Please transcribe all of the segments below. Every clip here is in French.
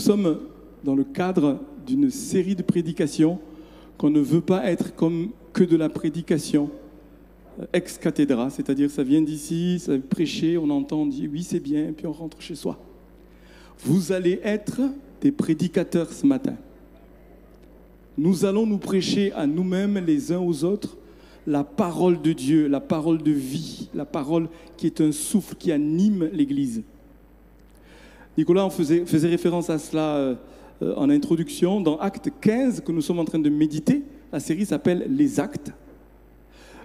sommes dans le cadre d'une série de prédications qu'on ne veut pas être comme que de la prédication ex cathedra, c'est-à-dire ça vient d'ici, ça prêcher, on entend, on dit oui c'est bien, puis on rentre chez soi. Vous allez être des prédicateurs ce matin. Nous allons nous prêcher à nous-mêmes les uns aux autres la parole de Dieu, la parole de vie, la parole qui est un souffle qui anime l'Église. Nicolas faisait référence à cela en introduction. Dans Acte 15, que nous sommes en train de méditer, la série s'appelle « Les Actes »,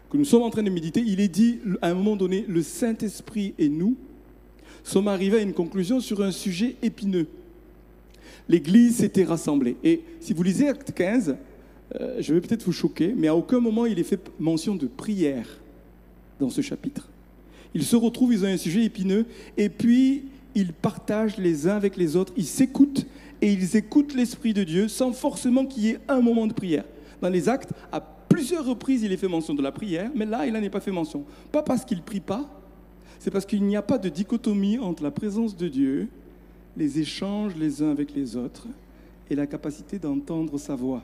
que nous sommes en train de méditer, il est dit à un moment donné, le Saint-Esprit et nous sommes arrivés à une conclusion sur un sujet épineux. L'Église s'était rassemblée. Et si vous lisez Acte 15, je vais peut-être vous choquer, mais à aucun moment il est fait mention de prière dans ce chapitre. Ils se retrouvent, ils ont un sujet épineux, et puis ils partagent les uns avec les autres, ils s'écoutent, et ils écoutent l'Esprit de Dieu sans forcément qu'il y ait un moment de prière. Dans les Actes, à plusieurs reprises, il est fait mention de la prière, mais là, il n'en est pas fait mention. Pas parce qu'il ne prie pas, c'est parce qu'il n'y a pas de dichotomie entre la présence de Dieu, les échanges les uns avec les autres, et la capacité d'entendre sa voix.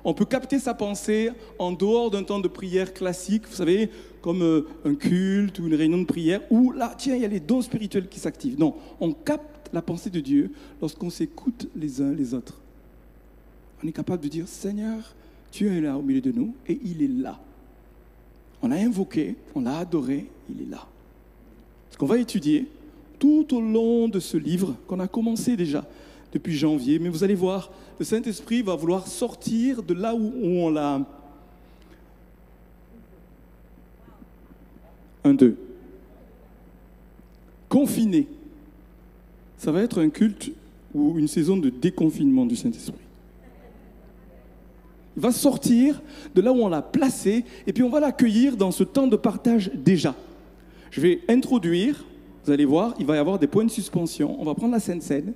On peut capter sa pensée en dehors d'un temps de prière classique, vous savez, comme un culte ou une réunion de prière, où là, tiens, il y a les dons spirituels qui s'activent. Non, on capte la pensée de Dieu lorsqu'on s'écoute les uns les autres. On est capable de dire, Seigneur, tu es là au milieu de nous, et il est là. On l'a invoqué, on l'a adoré, il est là. Ce qu'on va étudier tout au long de ce livre, qu'on a commencé déjà depuis janvier, mais vous allez voir, le Saint-Esprit va vouloir sortir de là où on l'a... 1, 2. Confiné. Ça va être un culte ou une saison de déconfinement du Saint-Esprit. Il va sortir de là où on l'a placé et puis on va l'accueillir dans ce temps de partage déjà. Je vais introduire, vous allez voir, il va y avoir des points de suspension. On va prendre la Sainte Seine.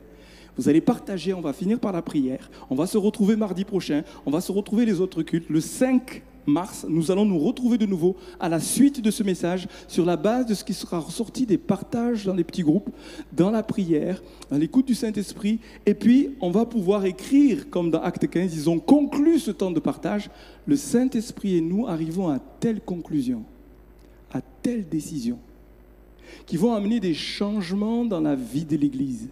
Vous allez partager, on va finir par la prière. On va se retrouver mardi prochain. On va se retrouver les autres cultes. Le 5 mars, nous allons nous retrouver de nouveau à la suite de ce message sur la base de ce qui sera ressorti des partages dans les petits groupes, dans la prière, dans l'écoute du Saint-Esprit. Et puis, on va pouvoir écrire, comme dans Acte 15, ils ont conclu ce temps de partage. Le Saint-Esprit et nous arrivons à telle conclusion, à telle décision, qui vont amener des changements dans la vie de l'Église.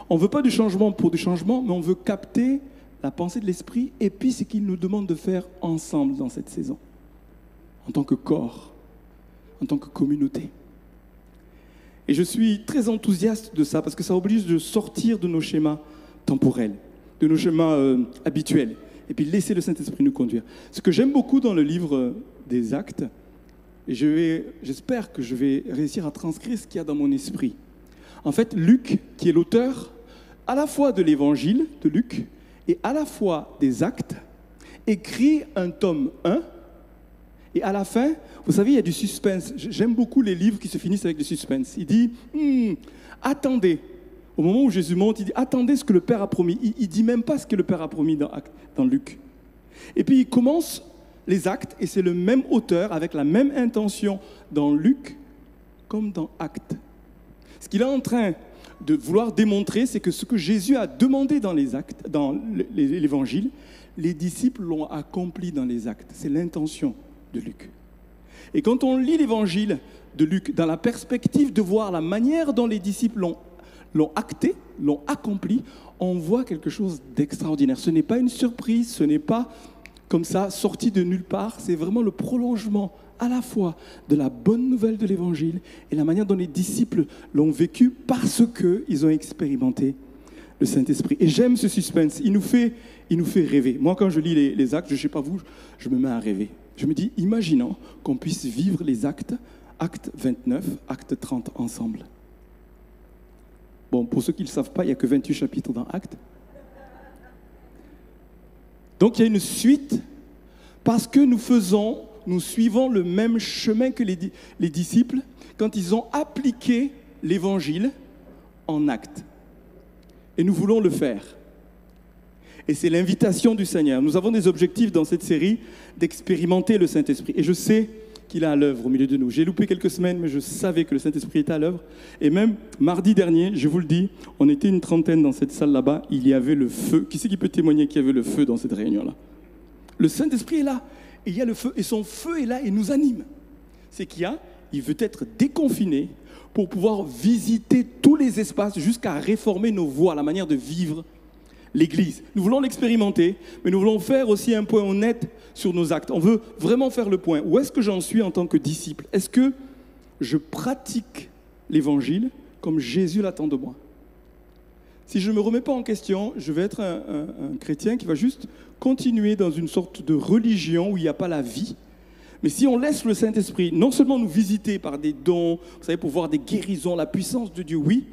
On ne veut pas du changement pour du changement, mais on veut capter la pensée de l'Esprit et puis ce qu'il nous demande de faire ensemble dans cette saison, en tant que corps, en tant que communauté. Et je suis très enthousiaste de ça parce que ça oblige de sortir de nos schémas temporels, de nos schémas habituels, et puis laisser le Saint-Esprit nous conduire. Ce que j'aime beaucoup dans le livre des Actes, et j'espère que je vais réussir à transcrire ce qu'il y a dans mon esprit. En fait, Luc, qui est l'auteur à la fois de l'évangile de Luc et à la fois des Actes, écrit un tome 1 et à la fin, vous savez, il y a du suspense. J'aime beaucoup les livres qui se finissent avec du suspense. Il dit, attendez. Au moment où Jésus monte, il dit, attendez ce que le Père a promis. Il ne dit même pas ce que le Père a promis dans Luc. Et puis il commence les Actes et c'est le même auteur avec la même intention dans Luc comme dans Actes. Ce qu'il est en train de vouloir démontrer, c'est que ce que Jésus a demandé dans les Actes, dans l'Évangile, les disciples l'ont accompli dans les Actes. C'est l'intention de Luc. Et quand on lit l'Évangile de Luc dans la perspective de voir la manière dont les disciples l'ont acté, l'ont accompli, on voit quelque chose d'extraordinaire. Ce n'est pas une surprise, ce n'est pas comme ça sorti de nulle part, c'est vraiment le prolongement à la fois de la bonne nouvelle de l'Évangile et la manière dont les disciples l'ont vécu parce qu'ils ont expérimenté le Saint-Esprit. Et j'aime ce suspense, il nous fait rêver. Moi, quand je lis les Actes, je ne sais pas vous, je me mets à rêver. Je me dis, imaginons qu'on puisse vivre les Actes, Acte 29, Acte 30 ensemble. Bon, pour ceux qui ne le savent pas, il n'y a que 28 chapitres dans Actes. Donc il y a une suite parce que nous suivons le même chemin que les disciples quand ils ont appliqué l'Évangile en actes. Et nous voulons le faire. Et c'est l'invitation du Seigneur. Nous avons des objectifs dans cette série d'expérimenter le Saint-Esprit. Et je sais qu'il est à l'œuvre au milieu de nous. J'ai loupé quelques semaines, mais je savais que le Saint-Esprit était à l'œuvre. Et même mardi dernier, je vous le dis, on était une trentaine dans cette salle là-bas, il y avait le feu. Qui c'est qui peut témoigner qu'il y avait le feu dans cette réunion-là? Le Saint-Esprit est là, et il y a le feu, et son feu est là et nous anime. C'est il veut être déconfiné pour pouvoir visiter tous les espaces jusqu'à réformer nos voies, la manière de vivre l'Église. Nous voulons l'expérimenter, mais nous voulons faire aussi un point honnête sur nos actes. On veut vraiment faire le point. Où est-ce que j'en suis en tant que disciple? Est-ce que je pratique l'Évangile comme Jésus l'attend de moi? Si je ne me remets pas en question, je vais être un chrétien qui va juste continuer dans une sorte de religion où il n'y a pas la vie. Mais si on laisse le Saint-Esprit non seulement nous visiter par des dons, vous savez, pour voir des guérisons, la puissance de Dieu, oui,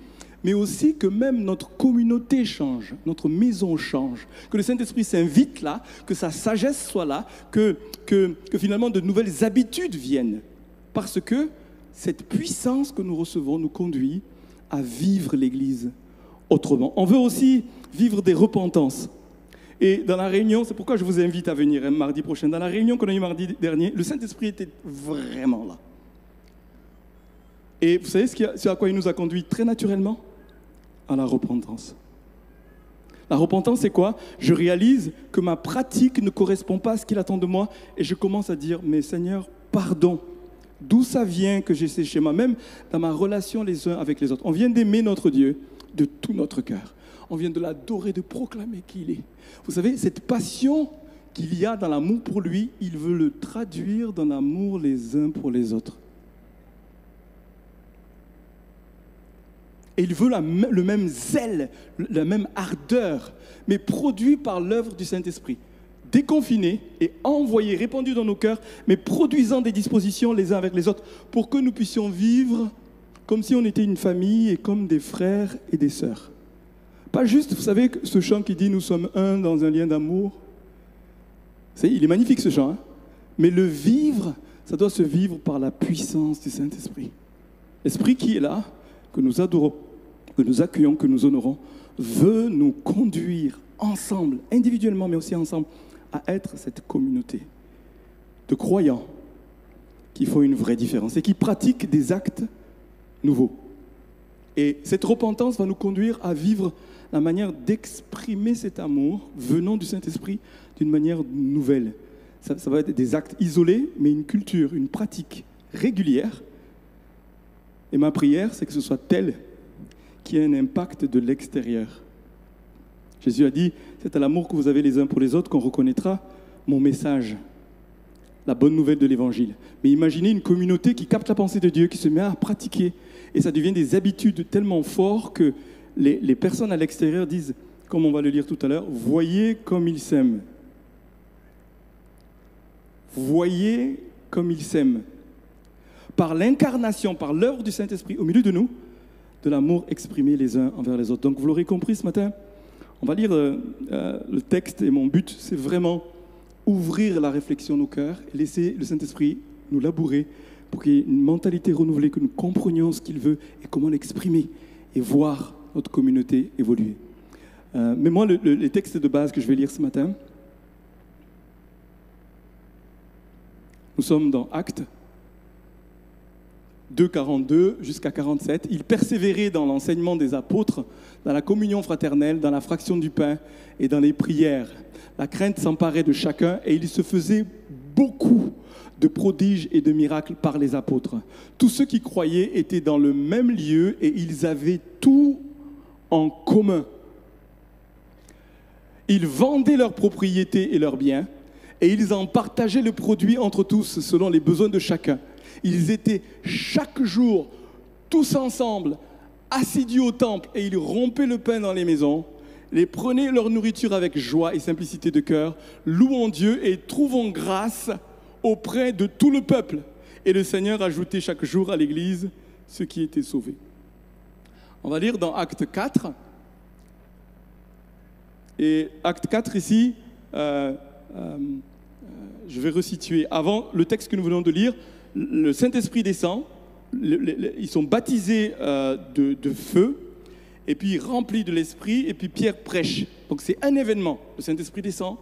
mais aussi que même notre communauté change, notre maison change, que le Saint-Esprit s'invite là, que sa sagesse soit là, que finalement de nouvelles habitudes viennent. Parce que cette puissance que nous recevons nous conduit à vivre l'Église autrement. On veut aussi vivre des repentances. Et dans la réunion, c'est pourquoi je vous invite à venir mardi prochain. Dans la réunion qu'on a eue mardi dernier, le Saint-Esprit était vraiment là. Et vous savez ce à quoi il nous a conduit très naturellement? À la repentance. La repentance, c'est quoi? Je réalise que ma pratique ne correspond pas à ce qu'il attend de moi et je commence à dire, mais Seigneur, pardon. D'où ça vient que j'ai ces schémas, même dans ma relation les uns avec les autres. On vient d'aimer notre Dieu de tout notre cœur. On vient de l'adorer, de proclamer qui il est. Vous savez, cette passion qu'il y a dans l'amour pour lui, il veut le traduire dans l'amour les uns pour les autres. Et il veut le même zèle, la même ardeur, mais produit par l'œuvre du Saint-Esprit. Déconfiné et envoyé, répandu dans nos cœurs, mais produisant des dispositions les uns avec les autres, pour que nous puissions vivre comme si on était une famille et comme des frères et des sœurs. Pas juste, vous savez, ce chant qui dit « Nous sommes un dans un lien d'amour ». Il est magnifique ce chant, hein? Mais le vivre, ça doit se vivre par la puissance du Saint-Esprit. L'Esprit qui est là, que nous adorons, que nous accueillons, que nous honorons, veut nous conduire ensemble, individuellement, mais aussi ensemble, à être cette communauté de croyants qui font une vraie différence et qui pratiquent des actes nouveaux. Et cette repentance va nous conduire à vivre la manière d'exprimer cet amour venant du Saint-Esprit d'une manière nouvelle. Ça va être des actes isolés, mais une culture, une pratique régulière. Et ma prière, c'est que ce soit tel qui ait un impact de l'extérieur. Jésus a dit, c'est à l'amour que vous avez les uns pour les autres qu'on reconnaîtra mon message, la bonne nouvelle de l'Évangile. Mais imaginez une communauté qui capte la pensée de Dieu, qui se met à pratiquer, et ça devient des habitudes tellement fortes que les personnes à l'extérieur disent, comme on va le lire tout à l'heure, voyez comme il s'aime. Voyez comme il s'aime. Par l'incarnation, par l'œuvre du Saint-Esprit au milieu de nous, de l'amour exprimé les uns envers les autres. Donc vous l'aurez compris ce matin, on va lire le texte et mon but, c'est vraiment ouvrir la réflexion de nos cœurs et laisser le Saint-Esprit nous labourer pour qu'il y ait une mentalité renouvelée, que nous comprenions ce qu'il veut et comment l'exprimer et voir notre communauté évoluer. Mais moi, les textes de base que je vais lire ce matin, nous sommes dans Actes 2, 42 jusqu'à 47. Ils persévéraient dans l'enseignement des apôtres, dans la communion fraternelle, dans la fraction du pain et dans les prières. La crainte s'emparait de chacun et il se faisait beaucoup de prodiges et de miracles par les apôtres. Tous ceux qui croyaient étaient dans le même lieu et ils avaient tout en commun. Ils vendaient leurs propriétés et leurs biens et ils en partageaient le produit entre tous selon les besoins de chacun. Ils étaient chaque jour tous ensemble, assidus au temple et ils rompaient le pain dans les maisons, les prenaient leur nourriture avec joie et simplicité de cœur, louant Dieu et trouvant grâce auprès de tout le peuple. Et le Seigneur ajoutait chaque jour à l'Église ceux qui étaient sauvés. On va lire dans Acte 4. Et Acte 4 ici, je vais resituer. Avant le texte que nous venons de lire, le Saint-Esprit descend, ils sont baptisés de feu, et puis remplis de l'Esprit, et puis Pierre prêche. Donc c'est un événement. Le Saint-Esprit descend,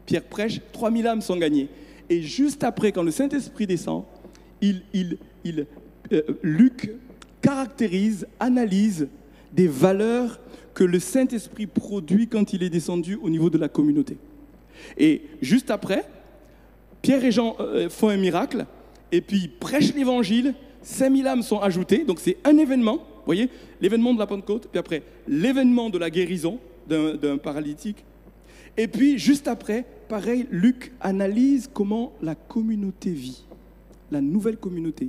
Pierre prêche, 3000 âmes sont gagnées. Et juste après, quand le Saint-Esprit descend, Luc caractérise, analyse des valeurs que le Saint-Esprit produit quand il est descendu au niveau de la communauté. Et juste après, Pierre et Jean font un miracle, et puis prêchent l'évangile, 5000 âmes sont ajoutées, donc c'est un événement, vous voyez, l'événement de la Pentecôte, puis après l'événement de la guérison d'un paralytique, et puis juste après, pareil, Luc analyse comment la communauté vit, la nouvelle communauté,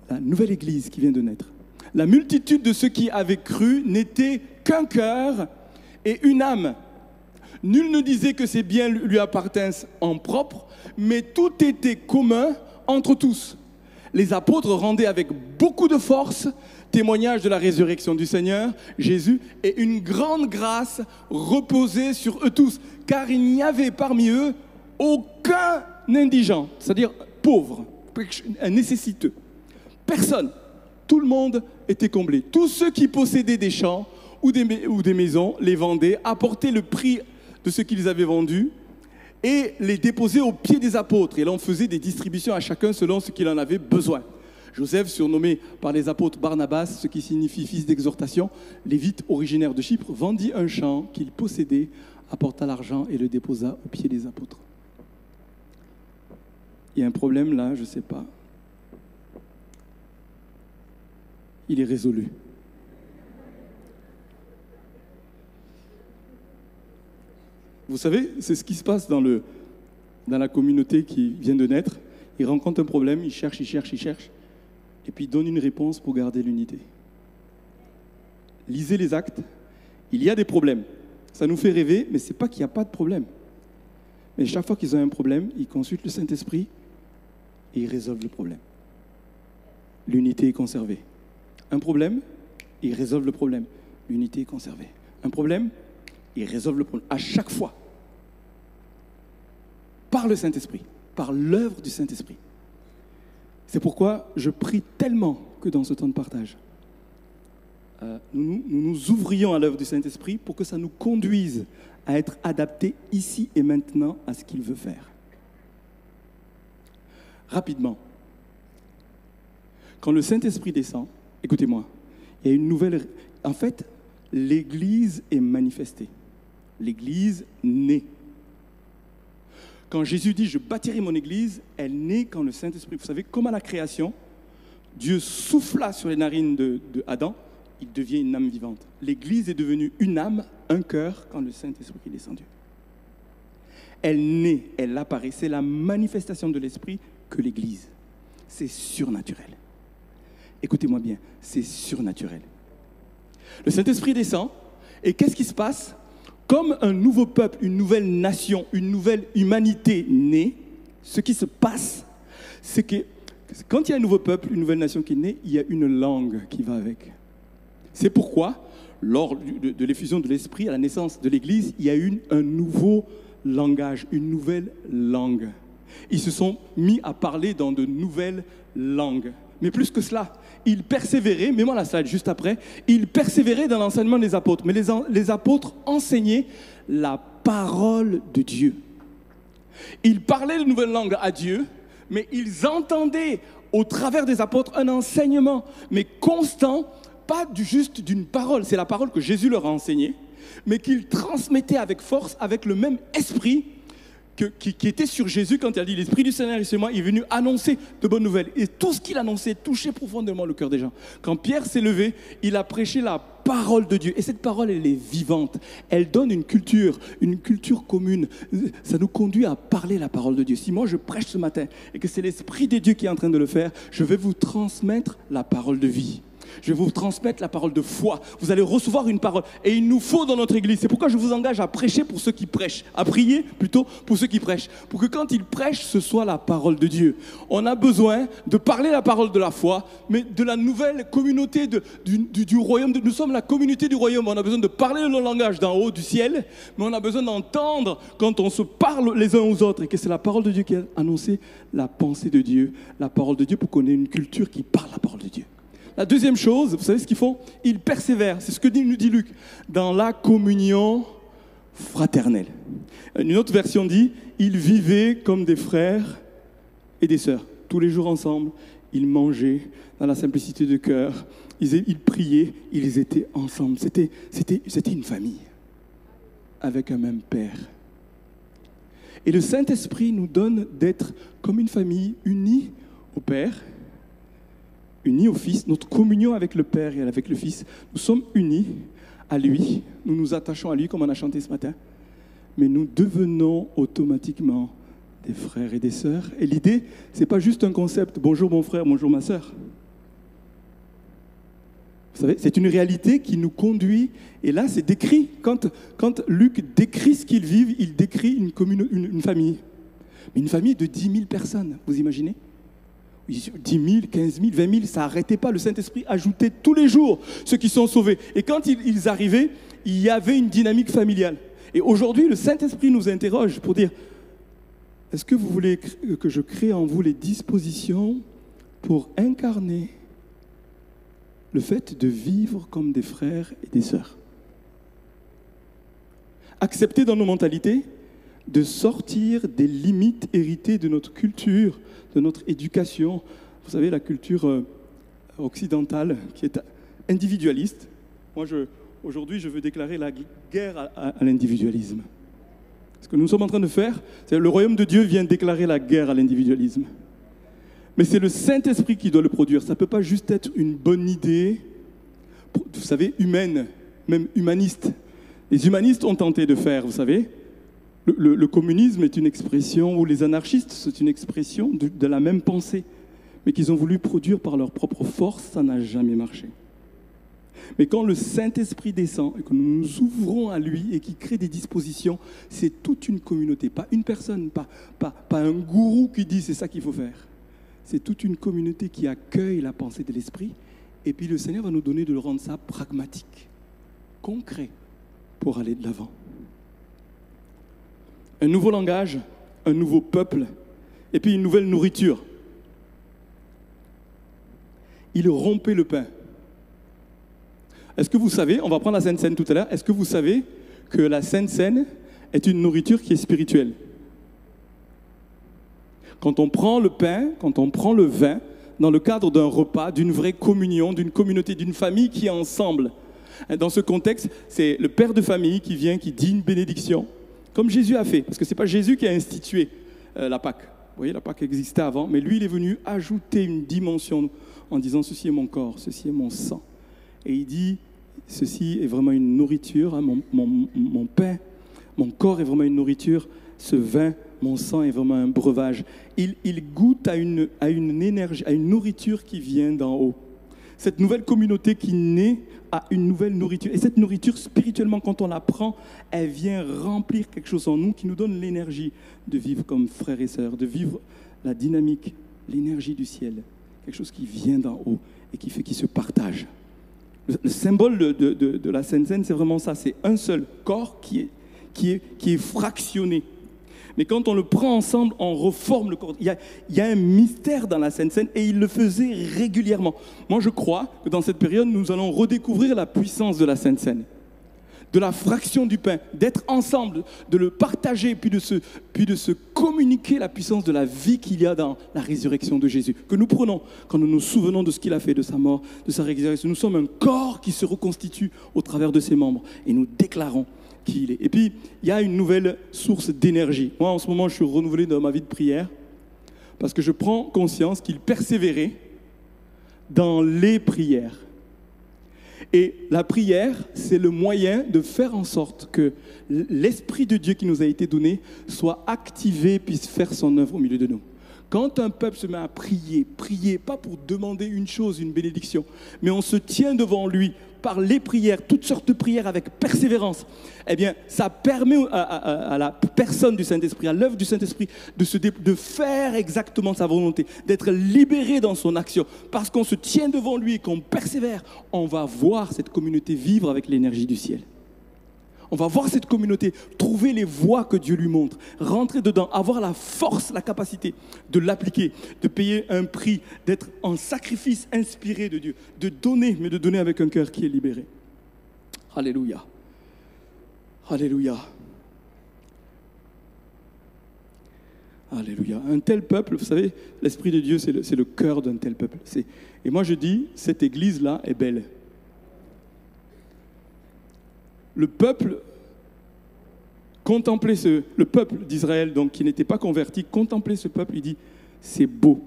la nouvelle église qui vient de naître. La multitude de ceux qui avaient cru n'était qu'un cœur et une âme. Nul ne disait que ses biens lui appartinssent en propre, mais tout était commun entre tous. Les apôtres rendaient avec beaucoup de force témoignage de la résurrection du Seigneur Jésus, et une grande grâce reposait sur eux tous, car il n'y avait parmi eux aucun indigent, c'est-à-dire pauvre, un nécessiteux. Personne. Tout le monde était comblé. Tous ceux qui possédaient des champs ou des maisons les vendaient, apportaient le prix de ce qu'ils avaient vendu et les déposaient aux pieds des apôtres. Et là, on faisait des distributions à chacun selon ce qu'il en avait besoin. Joseph, surnommé par les apôtres Barnabas, ce qui signifie fils d'exhortation, lévite originaire de Chypre, vendit un champ qu'il possédait, apporta l'argent et le déposa aux pieds des apôtres. Il y a un problème là, je ne sais pas. Il est résolu. Vous savez, c'est ce qui se passe dans la communauté qui vient de naître. Il rencontre un problème, il cherche, et puis il donne une réponse pour garder l'unité. Lisez les actes, il y a des problèmes. Ça nous fait rêver, mais ce n'est pas qu'il n'y a pas de problème. Mais chaque fois qu'ils ont un problème, ils consultent le Saint-Esprit et ils résolvent le problème. L'unité est conservée. Un problème, ils résolvent le problème. L'unité est conservée. Un problème, ils résolvent le problème. À chaque fois. Par le Saint-Esprit. Par l'œuvre du Saint-Esprit. C'est pourquoi je prie tellement que dans ce temps de partage, nous ouvrions à l'œuvre du Saint-Esprit pour que ça nous conduise à être adaptés ici et maintenant à ce qu'il veut faire. Rapidement. Quand le Saint-Esprit descend, écoutez-moi, il y a une nouvelle... En fait, l'Église est manifestée. L'Église naît. Quand Jésus dit « je bâtirai mon Église », elle naît quand le Saint-Esprit... Vous savez, comme à la création, Dieu souffla sur les narines d'Adam, il devient une âme vivante. L'Église est devenue une âme, un cœur, quand le Saint-Esprit est descendu. Elle naît, elle apparaît. C'est la manifestation de l'Esprit que l'Église. C'est surnaturel. Écoutez-moi bien, c'est surnaturel. Le Saint-Esprit descend, et qu'est-ce qui se passe ? Comme un nouveau peuple, une nouvelle nation, une nouvelle humanité naît, ce qui se passe, c'est que quand il y a un nouveau peuple, une nouvelle nation qui naît, il y a une langue qui va avec. C'est pourquoi, lors de l'effusion de l'Esprit, à la naissance de l'Église, il y a eu un nouveau langage, une nouvelle langue. Ils se sont mis à parler dans de nouvelles langues. Mais plus que cela, ils persévéraient, mets-moi la slide juste après, ils persévéraient dans l'enseignement des apôtres. Mais les apôtres enseignaient la parole de Dieu. Ils parlaient de nouvelles langues à Dieu, mais ils entendaient au travers des apôtres un enseignement, mais constant, pas juste d'une parole. C'est la parole que Jésus leur a enseignée, mais qu'ils transmettaient avec force, avec le même esprit qui était sur Jésus quand il a dit « L'Esprit du Seigneur est sur moi », il est venu annoncer de bonnes nouvelles. Et tout ce qu'il annonçait touchait profondément le cœur des gens. Quand Pierre s'est levé, il a prêché la parole de Dieu. Et cette parole, elle est vivante. Elle donne une culture commune. Ça nous conduit à parler la parole de Dieu. Si moi je prêche ce matin et que c'est l'Esprit de Dieu qui est en train de le faire, je vais vous transmettre la parole de vie. Je vais vous transmettre la parole de foi. Vous allez recevoir une parole. Et il nous faut dans notre église. C'est pourquoi je vous engage à prêcher pour ceux qui prêchent. À prier plutôt pour ceux qui prêchent. Pour que quand ils prêchent, ce soit la parole de Dieu. On a besoin de parler la parole de la foi, mais de la nouvelle communauté du royaume. Nous sommes la communauté du royaume. On a besoin de parler le langage d'en haut du ciel, mais on a besoin d'entendre quand on se parle les uns aux autres. Et que c'est la parole de Dieu qui a annoncé la pensée de Dieu. La parole de Dieu pour qu'on ait une culture qui parle la parole de Dieu. La deuxième chose, vous savez ce qu'ils font ? Ils persévèrent, c'est ce que nous dit Luc, dans la communion fraternelle. Une autre version dit, ils vivaient comme des frères et des sœurs. tous les jours ensemble, ils mangeaient dans la simplicité de cœur, ils priaient, ils étaient ensemble. C'était une famille avec un même Père. Et le Saint-Esprit nous donne d'être comme une famille unie au Père, unis au Fils, notre communion avec le Père et avec le Fils. Nous sommes unis à lui, nous nous attachons à lui comme on a chanté ce matin, mais nous devenons automatiquement des frères et des sœurs. Et l'idée, ce n'est pas juste un concept, bonjour mon frère, bonjour ma sœur. Vous savez, c'est une réalité qui nous conduit, et là c'est décrit, quand Luc décrit ce qu'ils vivent, il décrit une famille. Mais une famille de 10 000 personnes, vous imaginez ? 10 000, 15 000, 20 000, ça n'arrêtait pas. Le Saint-Esprit ajoutait tous les jours ceux qui sont sauvés. Et quand ils arrivaient, il y avait une dynamique familiale. Et aujourd'hui, le Saint-Esprit nous interroge pour dire, est-ce que vous voulez que je crée en vous les dispositions pour incarner le fait de vivre comme des frères et des sœurs? Accepter dans nos mentalités de sortir des limites héritées de notre culture, de notre éducation. Vous savez, la culture occidentale qui est individualiste. Moi, aujourd'hui, je veux déclarer la guerre à l'individualisme. Ce que nous sommes en train de faire, c'est que le royaume de Dieu vient déclarer la guerre à l'individualisme. Mais c'est le Saint-Esprit qui doit le produire. Ça ne peut pas juste être une bonne idée, vous savez, humaine, même humaniste. Les humanistes ont tenté de faire, vous savez. Le communisme est une expression, ou les anarchistes, c'est une expression de la même pensée, mais qu'ils ont voulu produire par leur propre force, ça n'a jamais marché. Mais quand le Saint-Esprit descend et que nous nous ouvrons à lui et qu'il crée des dispositions, c'est toute une communauté, pas une personne, pas un gourou qui dit c'est ça qu'il faut faire. C'est toute une communauté qui accueille la pensée de l'Esprit, et puis le Seigneur va nous donner de le rendre ça pragmatique, concret, pour aller de l'avant. Un nouveau langage, un nouveau peuple, et puis une nouvelle nourriture. Il rompait le pain. Est-ce que vous savez, on va prendre la Sainte Seine tout à l'heure, est-ce que vous savez que la Sainte Seine est une nourriture qui est spirituelle? Quand on prend le pain, quand on prend le vin, dans le cadre d'un repas, d'une vraie communion, d'une communauté, d'une famille qui est ensemble. Dans ce contexte, c'est le père de famille qui vient, qui dit une bénédiction, comme Jésus a fait, parce que ce n'est pas Jésus qui a institué la Pâque. Vous voyez, la Pâque existait avant, mais lui, il est venu ajouter une dimension en disant « ceci est mon corps, ceci est mon sang ». Et il dit « ceci est vraiment une nourriture, hein, mon pain, mon corps est vraiment une nourriture, ce vin, mon sang est vraiment un breuvage ». Il goûte à une énergie, à une nourriture qui vient d'en haut. Cette nouvelle communauté qui naît à une nouvelle nourriture. Et cette nourriture, spirituellement, quand on la prend, elle vient remplir quelque chose en nous qui nous donne l'énergie de vivre comme frères et sœurs, de vivre la dynamique, l'énergie du ciel. Quelque chose qui vient d'en haut et qui fait qu'il se partage. Le symbole de la Sainte Seine, c'est vraiment ça. C'est un seul corps qui est fractionné. Mais quand on le prend ensemble, on reforme le corps. Il y a un mystère dans la Sainte Seine et il le faisait régulièrement. Moi, je crois que dans cette période, nous allons redécouvrir la puissance de la Sainte Seine, de la fraction du pain, d'être ensemble, de le partager, puis de se communiquer la puissance de la vie qu'il y a dans la résurrection de Jésus. Que nous prenons quand nous nous souvenons de ce qu'il a fait, de sa mort, de sa résurrection. Nous sommes un corps qui se reconstitue au travers de ses membres et nous déclarons qui il est. Et puis, il y a une nouvelle source d'énergie. Moi, en ce moment, je suis renouvelé dans ma vie de prière parce que je prends conscience qu'il persévérait dans les prières. Et la prière, c'est le moyen de faire en sorte que l'Esprit de Dieu qui nous a été donné soit activé, puisse faire son œuvre au milieu de nous. Quand un peuple se met à prier, pas pour demander une chose, une bénédiction, mais on se tient devant lui par les prières, toutes sortes de prières avec persévérance, eh bien, ça permet à la personne du Saint-Esprit, à l'œuvre du Saint-Esprit, de faire exactement sa volonté, d'être libéré dans son action. Parce qu'on se tient devant lui et qu'on persévère, on va voir cette communauté vivre avec l'énergie du ciel. On va voir cette communauté trouver les voies que Dieu lui montre, rentrer dedans, avoir la force, la capacité de l'appliquer, de payer un prix, d'être en sacrifice inspiré de Dieu, de donner, mais de donner avec un cœur qui est libéré. Alléluia. Alléluia. Alléluia. Un tel peuple, vous savez, l'Esprit de Dieu, c'est le cœur d'un tel peuple. Et moi je dis, cette église-là est belle. Le peuple le peuple d'Israël, donc qui n'était pas converti, contemplait ce peuple, il dit, c'est beau.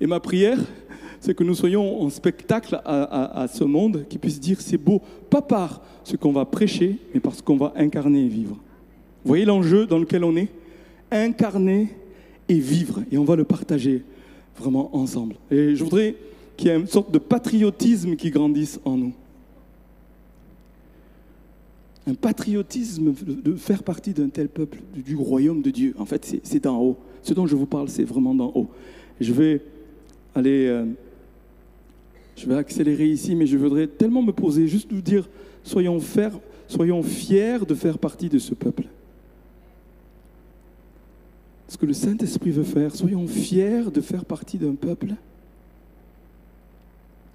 Et ma prière, c'est que nous soyons en spectacle à ce monde, qui puisse dire, c'est beau, pas par ce qu'on va prêcher, mais par ce qu'on va incarner et vivre. Vous voyez l'enjeu dans lequel on est? Incarner et vivre, et on va le partager vraiment ensemble. Et je voudrais qu'il y ait une sorte de patriotisme qui grandisse en nous. Un patriotisme de faire partie d'un tel peuple, du royaume de Dieu. En fait, c'est d'en haut. Ce dont je vous parle, c'est vraiment d'en haut. Je vais accélérer ici, mais je voudrais tellement me poser, juste vous dire, soyons fiers de faire partie de ce peuple. Ce que le Saint-Esprit veut faire, soyons fiers de faire partie d'un peuple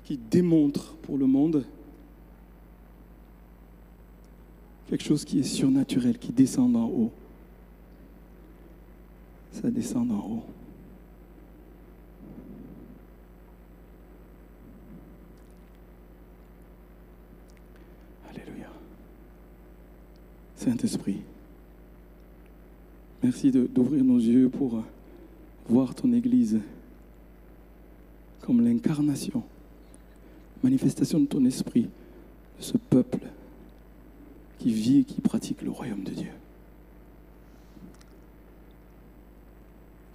qui démontre pour le monde quelque chose qui est surnaturel, qui descend d'en haut. Ça descend d'en haut. Alléluia. Saint-Esprit, merci d'ouvrir nos yeux pour voir ton Église comme l'incarnation, manifestation de ton esprit, de ce peuple qui vit et qui pratique le royaume de Dieu.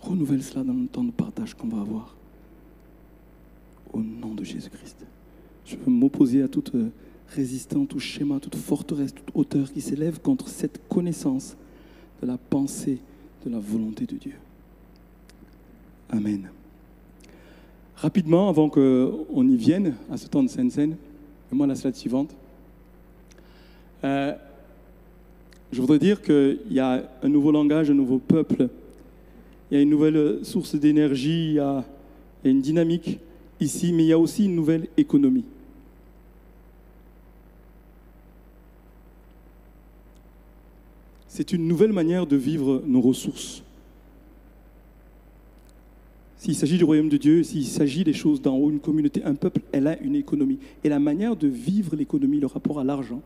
Renouvelle cela dans le temps de partage qu'on va avoir. Au nom de Jésus-Christ. Je veux m'opposer à toute résistance, tout schéma, toute forteresse, toute hauteur qui s'élève contre cette connaissance de la pensée, de la volonté de Dieu. Amen. Rapidement, avant qu'on y vienne, à ce temps de Sainte Seine, mets-moi la slide suivante. Je voudrais dire qu'il y a un nouveau langage, un nouveau peuple, il y a une nouvelle source d'énergie, il y a une dynamique ici, mais il y a aussi une nouvelle économie. C'est une nouvelle manière de vivre nos ressources. S'il s'agit du royaume de Dieu, s'il s'agit des choses d'en haut, une communauté, un peuple, elle a une économie. Et la manière de vivre l'économie, le rapport à l'argent,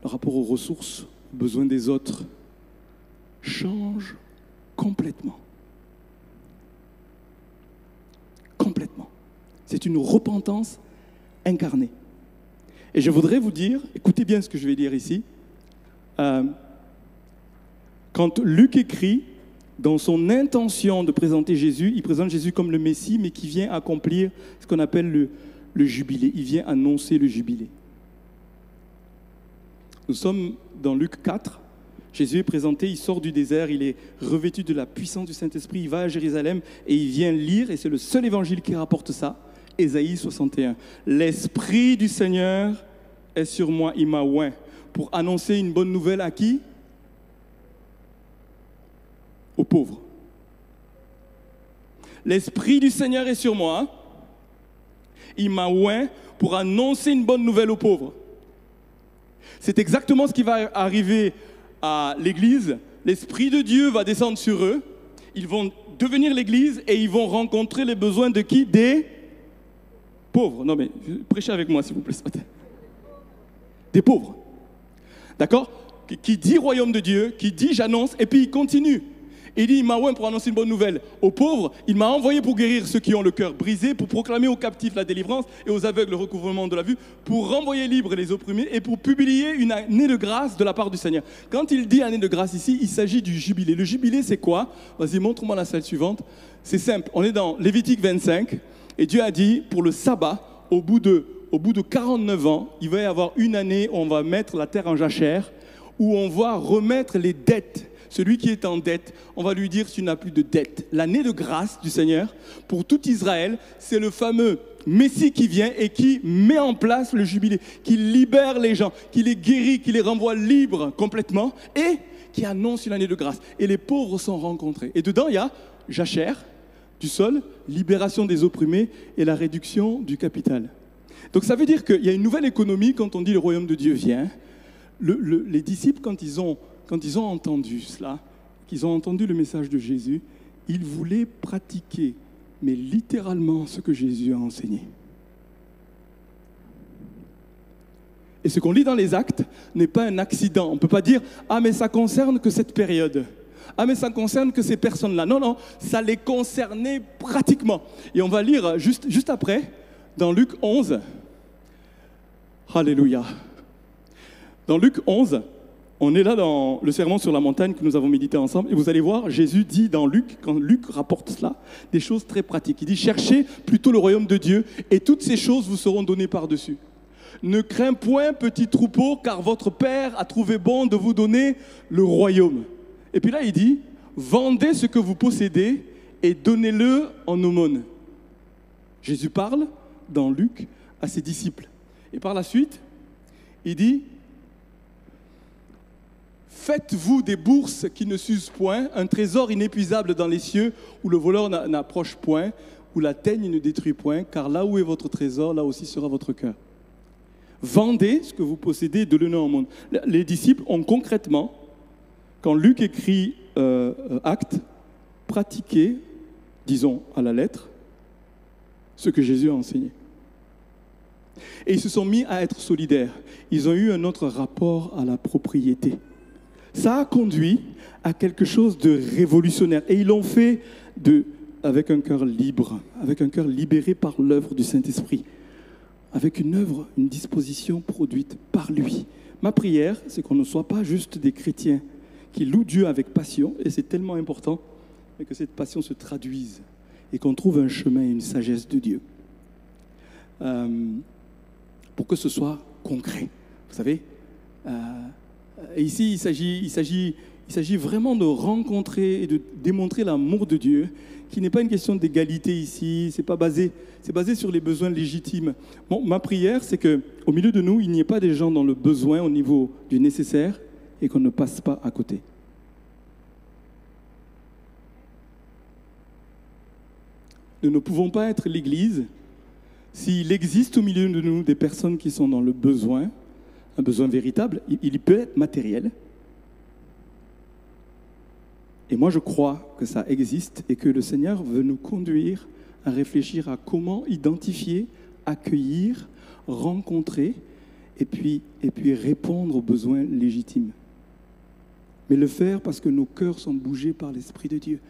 le rapport aux ressources, aux besoins des autres, change complètement. Complètement. C'est une repentance incarnée. Et je voudrais vous dire, écoutez bien ce que je vais dire ici, quand Luc écrit, dans son intention de présenter Jésus, il présente Jésus comme le Messie, mais qui vient accomplir ce qu'on appelle le jubilé. Il vient annoncer le jubilé. Nous sommes dans Luc 4. Jésus est présenté, il sort du désert, il est revêtu de la puissance du Saint-Esprit, il va à Jérusalem et il vient lire, et c'est le seul évangile qui rapporte ça, Ésaïe 61. L'Esprit du Seigneur est sur moi, il m'a oint. Pour annoncer une bonne nouvelle à qui? Aux pauvres. L'Esprit du Seigneur est sur moi, il m'a oint pour annoncer une bonne nouvelle aux pauvres. C'est exactement ce qui va arriver à l'Église. L'Esprit de Dieu va descendre sur eux. Ils vont devenir l'Église et ils vont rencontrer les besoins de qui? Des pauvres. Non mais, prêchez avec moi s'il vous plaît ce matin. Des pauvres. D'accord? Qui dit royaume de Dieu, qui dit j'annonce, et puis il continue. Il dit, il m'a oint pour annoncer une bonne nouvelle aux pauvres, il m'a envoyé pour guérir ceux qui ont le cœur brisé, pour proclamer aux captifs la délivrance et aux aveugles le recouvrement de la vue, pour renvoyer libres les opprimés et pour publier une année de grâce de la part du Seigneur. Quand il dit année de grâce ici, il s'agit du jubilé. Le jubilé, c'est quoi? Vas-y, montre-moi la slide suivante. C'est simple, on est dans Lévitique 25 et Dieu a dit, pour le sabbat, au bout de 49 ans, il va y avoir une année où on va mettre la terre en jachère, où on va remettre les dettes. Celui qui est en dette, on va lui dire tu n'as plus de dette. L'année de grâce du Seigneur, pour tout Israël, c'est le fameux Messie qui vient et qui met en place le jubilé, qui libère les gens, qui les guérit, qui les renvoie libres complètement et qui annonce une année de grâce. Et les pauvres sont rencontrés. Et dedans, il y a jachère du sol, libération des opprimés et la réduction du capital. Donc ça veut dire qu'il y a une nouvelle économie quand on dit le royaume de Dieu vient. Les disciples, quand ils ont entendu cela, qu'ils ont entendu le message de Jésus, ils voulaient pratiquer, mais littéralement, ce que Jésus a enseigné. Et ce qu'on lit dans les Actes n'est pas un accident. On ne peut pas dire « Ah, mais ça concerne que cette période. Ah, mais ça ne concerne que ces personnes-là. » Non, non, ça les concernait pratiquement. Et on va lire juste après, dans Luc 11. Alléluia. Dans Luc 11, on est là dans le sermon sur la montagne que nous avons médité ensemble. Et vous allez voir, Jésus dit dans Luc, quand Luc rapporte cela, des choses très pratiques. Il dit « Cherchez plutôt le royaume de Dieu et toutes ces choses vous seront données par-dessus. » Ne crains point, petit troupeau, car votre Père a trouvé bon de vous donner le royaume. Et puis là, il dit, vendez ce que vous possédez et donnez-le en aumône. Jésus parle dans Luc à ses disciples. Et par la suite, il dit, faites-vous des bourses qui ne s'usent point, un trésor inépuisable dans les cieux, où le voleur n'approche point, où la teigne ne détruit point, car là où est votre trésor, là aussi sera votre cœur. Vendez ce que vous possédez, donnez-le en monde. Les disciples ont concrètement, quand Luc écrit Actes, pratiqué, disons à la lettre, ce que Jésus a enseigné. Et ils se sont mis à être solidaires. Ils ont eu un autre rapport à la propriété. Ça a conduit à quelque chose de révolutionnaire. Et ils l'ont fait avec un cœur libre, avec un cœur libéré par l'œuvre du Saint-Esprit. Avec une œuvre, une disposition produite par lui. Ma prière, c'est qu'on ne soit pas juste des chrétiens qui louent Dieu avec passion, et c'est tellement important, mais que cette passion se traduise et qu'on trouve un chemin et une sagesse de Dieu. Pour que ce soit concret. Vous savez, et ici, il s'agit vraiment de rencontrer et de démontrer l'amour de Dieu, qui n'est pas une question d'égalité ici, c'est basé sur les besoins légitimes. Bon, ma prière, c'est qu'au milieu de nous, il n'y ait pas des gens dans le besoin au niveau du nécessaire et qu'on ne passe pas à côté. Nous ne pouvons pas être l'Église s'il existe au milieu de nous des personnes qui sont dans le besoin, un besoin véritable, il peut être matériel. Et moi, je crois que ça existe et que le Seigneur veut nous conduire à réfléchir à comment identifier, accueillir, rencontrer et puis répondre aux besoins légitimes. Mais le faire parce que nos cœurs sont bougés par l'Esprit de Dieu.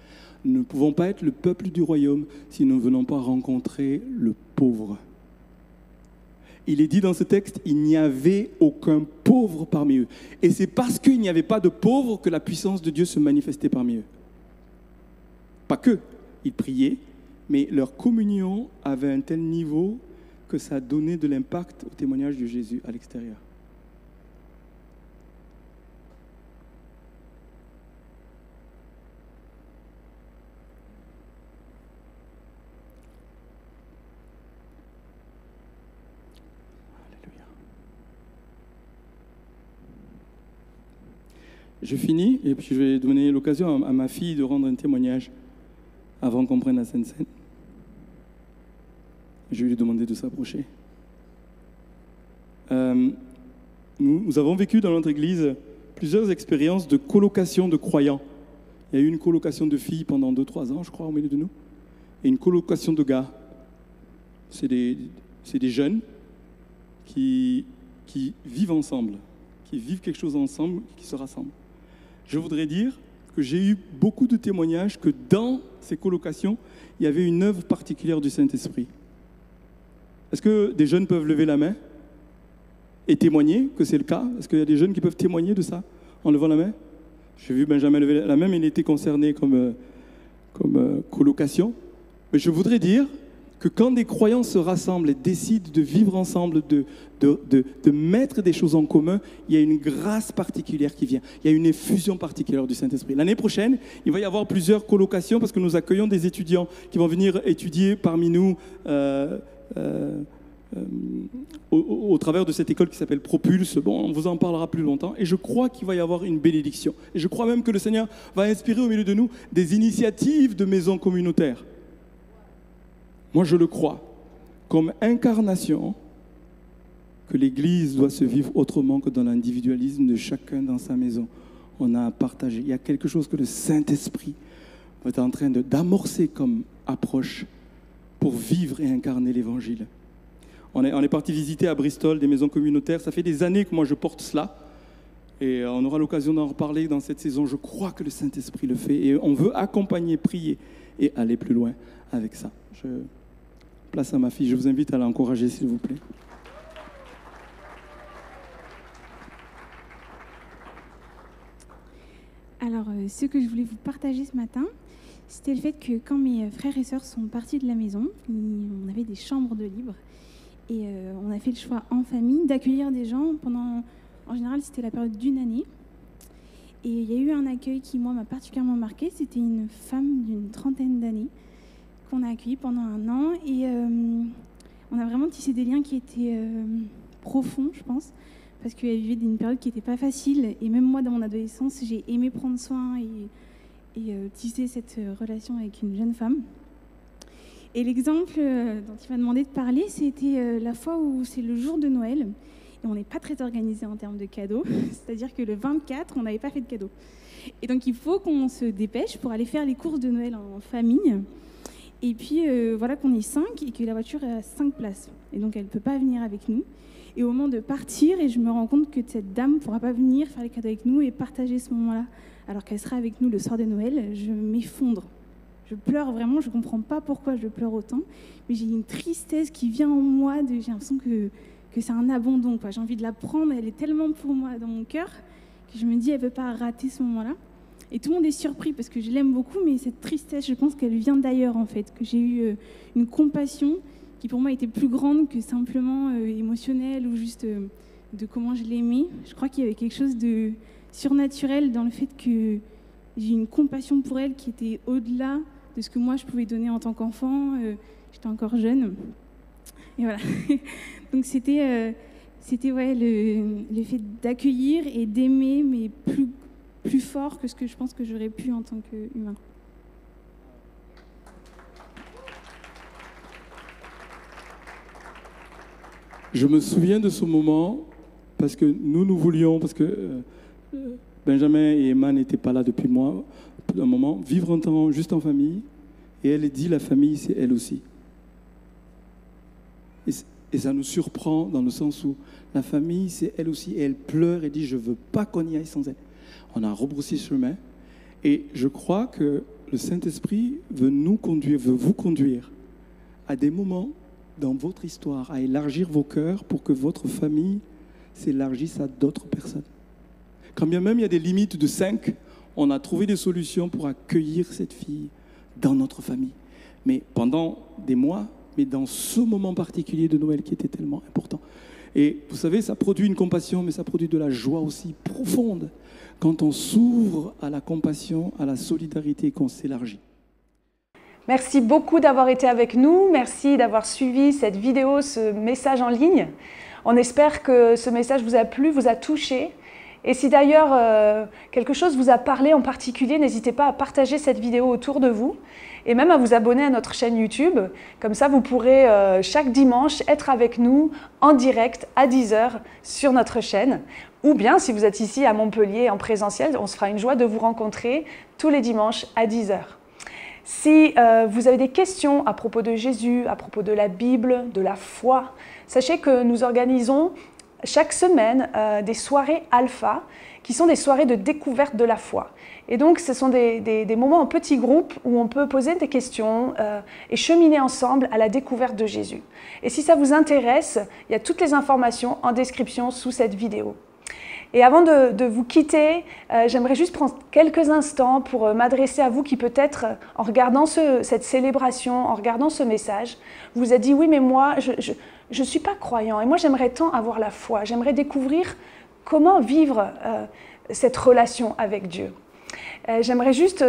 Nous ne pouvons pas être le peuple du royaume si nous ne venons pas rencontrer le pauvre. Il est dit dans ce texte, il n'y avait aucun pauvre parmi eux. Et c'est parce qu'il n'y avait pas de pauvres que la puissance de Dieu se manifestait parmi eux. Pas que, ils priaient, mais leur communion avait un tel niveau que ça donnait de l'impact au témoignage de Jésus à l'extérieur. Je finis et puis je vais donner l'occasion à ma fille de rendre un témoignage avant qu'on prenne la Sainte Seine. Je vais lui demander de s'approcher. Nous avons vécu dans notre église plusieurs expériences de colocation de croyants. Il y a eu une colocation de filles pendant 2-3 ans, je crois, au milieu de nous, et une colocation de gars. C'est des jeunes qui vivent ensemble, qui vivent quelque chose ensemble, qui se rassemblent. Je voudrais dire que j'ai eu beaucoup de témoignages que dans ces colocations, il y avait une œuvre particulière du Saint-Esprit. Est-ce que des jeunes peuvent lever la main et témoigner que c'est le cas? Est-ce qu'il y a des jeunes qui peuvent témoigner de ça en levant la main? J'ai vu Benjamin lever la main, mais il était concerné comme colocation. Mais je voudrais dire que quand des croyants se rassemblent et décident de vivre ensemble, de mettre des choses en commun, il y a une grâce particulière qui vient. Il y a une effusion particulière du Saint-Esprit. L'année prochaine, il va y avoir plusieurs colocations parce que nous accueillons des étudiants qui vont venir étudier parmi nous au travers de cette école qui s'appelle Propulse. Bon, on vous en parlera plus longtemps. Et je crois qu'il va y avoir une bénédiction. Et je crois même que le Seigneur va inspirer au milieu de nous des initiatives de maisons communautaires. Moi, je le crois, comme incarnation, que l'Église doit se vivre autrement que dans l'individualisme de chacun dans sa maison. on a à partager. Il y a quelque chose que le Saint-Esprit est en train d'amorcer comme approche pour vivre et incarner l'Évangile. On est parti visiter à Bristol des maisons communautaires. Ça fait des années que moi je porte cela. Et on aura l'occasion d'en reparler dans cette saison. Je crois que le Saint-Esprit le fait. Et on veut accompagner, prier et aller plus loin avec ça. Je place à ma fille. Je vous invite à l'encourager, s'il vous plaît. Alors, ce que je voulais vous partager ce matin, c'était le fait que quand mes frères et sœurs sont partis de la maison, on avait des chambres de libre. Et on a fait le choix en famille d'accueillir des gens pendant... En général, c'était la période d'1 année. Et il y a eu un accueil qui, moi, m'a particulièrement marquée. C'était une femme d'une 30aine d'années qu'on a accueillie pendant 1 an. Et on a vraiment tissé des liens qui étaient profonds, je pense, parce qu'elle vivait une période qui n'était pas facile. Et même moi, dans mon adolescence, j'ai aimé prendre soin et tisser cette relation avec une jeune femme. Et l'exemple dont il m'a demandé de parler, c'était la fois où c'est le jour de Noël. Et on n'est pas très organisé en termes de cadeaux. C'est-à-dire que le 24, on n'avait pas fait de cadeaux. Et donc, il faut qu'on se dépêche pour aller faire les courses de Noël en famille. Et puis, voilà qu'on est 5 et que la voiture est à 5 places. Et donc, elle ne peut pas venir avec nous. Et au moment de partir, et je me rends compte que cette dame ne pourra pas venir faire les cadeaux avec nous et partager ce moment-là, alors qu'elle sera avec nous le soir de Noël, je m'effondre. Je pleure vraiment, je ne comprends pas pourquoi je pleure autant, mais j'ai une tristesse qui vient en moi, j'ai l'impression que c'est un abandon, quoi. J'ai envie de la prendre, elle est tellement pour moi dans mon cœur, que je me dis, elle ne peut pas rater ce moment-là. Et tout le monde est surpris, parce que je l'aime beaucoup, mais cette tristesse, je pense qu'elle vient d'ailleurs, en fait, que j'ai eu une compassion qui pour moi était plus grande que simplement émotionnelle ou juste de comment je l'aimais. Je crois qu'il y avait quelque chose de surnaturel dans le fait que j'ai une compassion pour elle qui était au-delà de ce que moi je pouvais donner en tant qu'enfant. J'étais encore jeune. Et voilà. Donc c'était ouais, le fait d'accueillir et d'aimer, mais plus fort que ce que je pense que j'aurais pu en tant qu'humain. Je me souviens de ce moment parce que nous voulions, parce que Benjamin et Emma n'étaient pas là depuis un moment, vivre un temps juste en famille. Et elle dit la famille, c'est elle aussi. Et ça nous surprend dans le sens où la famille, c'est elle aussi. Et elle pleure et dit, je ne veux pas qu'on y aille sans elle. On a rebroussé chemin. Et je crois que le Saint-Esprit veut nous conduire, veut vous conduire à des moments dans votre histoire, à élargir vos cœurs pour que votre famille s'élargisse à d'autres personnes. Quand bien même il y a des limites de 5, on a trouvé des solutions pour accueillir cette fille dans notre famille. Mais pendant des mois, mais dans ce moment particulier de Noël qui était tellement important. Et vous savez, ça produit une compassion, mais ça produit de la joie aussi profonde quand on s'ouvre à la compassion, à la solidarité et qu'on s'élargit. Merci beaucoup d'avoir été avec nous. Merci d'avoir suivi cette vidéo, ce message en ligne. On espère que ce message vous a plu, vous a touché. Et si d'ailleurs quelque chose vous a parlé en particulier, n'hésitez pas à partager cette vidéo autour de vous et même à vous abonner à notre chaîne YouTube. Comme ça, vous pourrez chaque dimanche être avec nous en direct à 10h sur notre chaîne. Ou bien, si vous êtes ici à Montpellier en présentiel, on se fera une joie de vous rencontrer tous les dimanches à 10h. Si vous avez des questions à propos de Jésus, à propos de la Bible, de la foi, sachez que nous organisons chaque semaine des soirées alpha, qui sont des soirées de découverte de la foi. Et donc, ce sont des moments en petits groupes où on peut poser des questions et cheminer ensemble à la découverte de Jésus. Et si ça vous intéresse, il y a toutes les informations en description sous cette vidéo. Et avant de vous quitter, j'aimerais juste prendre quelques instants pour m'adresser à vous qui peut-être, en regardant cette célébration, en regardant ce message, vous êtes dit « Oui, mais moi, je ne suis pas croyant et moi, j'aimerais tant avoir la foi. J'aimerais découvrir comment vivre cette relation avec Dieu. » J'aimerais juste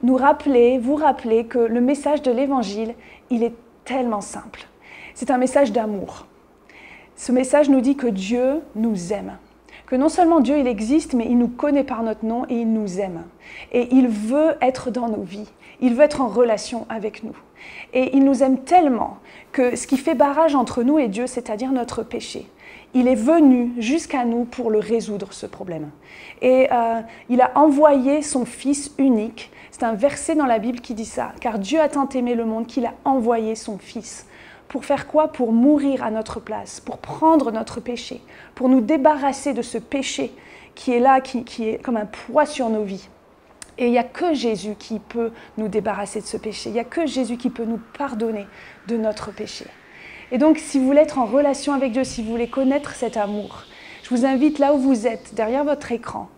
vous rappeler que le message de l'Évangile, il est tellement simple. C'est un message d'amour. Ce message nous dit que Dieu nous aime. Que non seulement Dieu, il existe, mais il nous connaît par notre nom et il nous aime. Et il veut être dans nos vies. Il veut être en relation avec nous. Et il nous aime tellement que ce qui fait barrage entre nous et Dieu, c'est-à-dire notre péché, il est venu jusqu'à nous pour le résoudre, ce problème. Et il a envoyé son Fils unique. C'est un verset dans la Bible qui dit ça. Car Dieu a tant aimé le monde qu'il a envoyé son Fils. Pour faire quoi? Pour mourir à notre place, pour prendre notre péché, pour nous débarrasser de ce péché qui est là, qui est comme un poids sur nos vies. Et il n'y a que Jésus qui peut nous débarrasser de ce péché. Il n'y a que Jésus qui peut nous pardonner de notre péché. Et donc, si vous voulez être en relation avec Dieu, si vous voulez connaître cet amour, je vous invite là où vous êtes, derrière votre écran,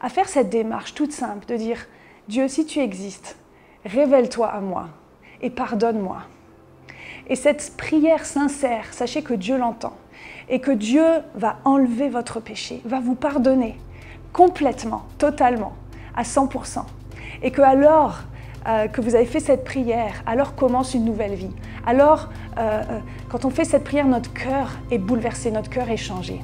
à faire cette démarche toute simple de dire « Dieu, si tu existes, révèle-toi à moi et pardonne-moi ». Et cette prière sincère, sachez que Dieu l'entend et que Dieu va enlever votre péché, va vous pardonner complètement, totalement, à 100%. Et que alors que vous avez fait cette prière, alors commence une nouvelle vie. Alors, quand on fait cette prière, notre cœur est bouleversé, notre cœur est changé.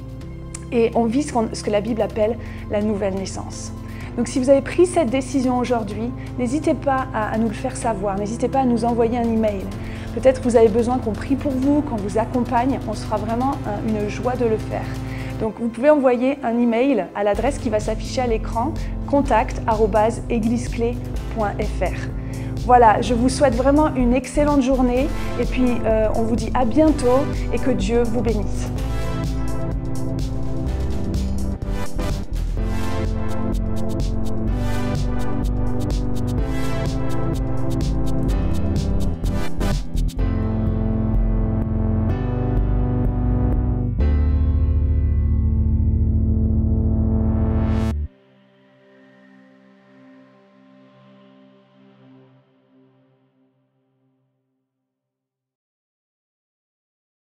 Et on vit ce que la Bible appelle la nouvelle naissance. Donc si vous avez pris cette décision aujourd'hui, n'hésitez pas à nous le faire savoir, n'hésitez pas à nous envoyer un email. Peut-être que vous avez besoin qu'on prie pour vous, qu'on vous accompagne, on sera vraiment une joie de le faire. Donc vous pouvez envoyer un email à l'adresse qui va s'afficher à l'écran, contact@egliseclé.fr. Voilà, je vous souhaite vraiment une excellente journée et puis on vous dit à bientôt et que Dieu vous bénisse.